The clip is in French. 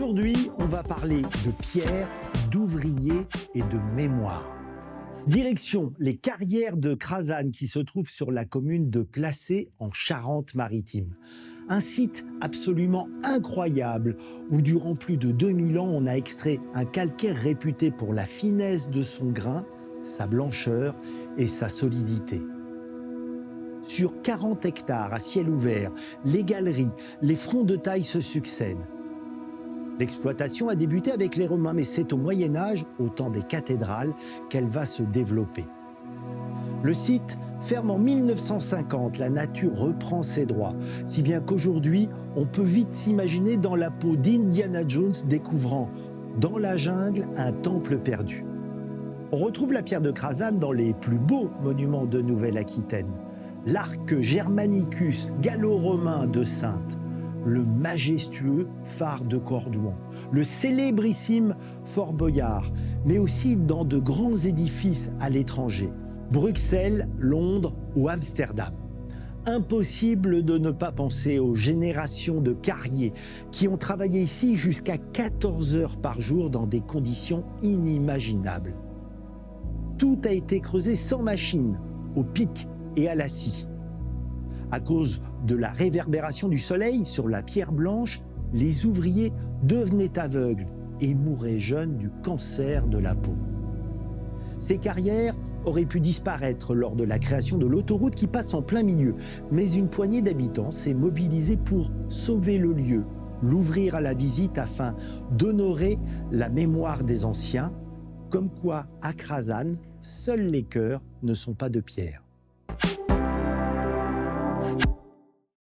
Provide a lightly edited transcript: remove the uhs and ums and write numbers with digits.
Aujourd'hui, on va parler de pierre, d'ouvriers et de mémoire. Direction les carrières de Crasane qui se trouvent sur la commune de Placé en Charente-Maritime. Un site absolument incroyable où durant plus de 2000 ans on a extrait un calcaire réputé pour la finesse de son grain, sa blancheur et sa solidité. Sur 40 hectares à ciel ouvert, les galeries, les fronts de taille se succèdent. L'exploitation a débuté avec les Romains, mais c'est au Moyen-Âge, au temps des cathédrales, qu'elle va se développer. Le site ferme en 1950, la nature reprend ses droits, si bien qu'aujourd'hui, on peut vite s'imaginer dans la peau d'Indiana Jones découvrant, dans la jungle, un temple perdu. On retrouve la pierre de Crasane dans les plus beaux monuments de Nouvelle-Aquitaine. L'arc Germanicus gallo-romain de Saintes, le majestueux phare de Cordouan, le célébrissime Fort Boyard, mais aussi dans de grands édifices à l'étranger, Bruxelles, Londres ou Amsterdam. Impossible de ne pas penser aux générations de carriers qui ont travaillé ici jusqu'à 14 heures par jour dans des conditions inimaginables. Tout a été creusé sans machine, au pic et à la scie. À cause de la réverbération du soleil sur la pierre blanche, les ouvriers devenaient aveugles et mouraient jeunes du cancer de la peau. Ces carrières auraient pu disparaître lors de la création de l'autoroute qui passe en plein milieu, mais une poignée d'habitants s'est mobilisée pour sauver le lieu, l'ouvrir à la visite afin d'honorer la mémoire des anciens, comme quoi à Crasane, seuls les cœurs ne sont pas de pierre.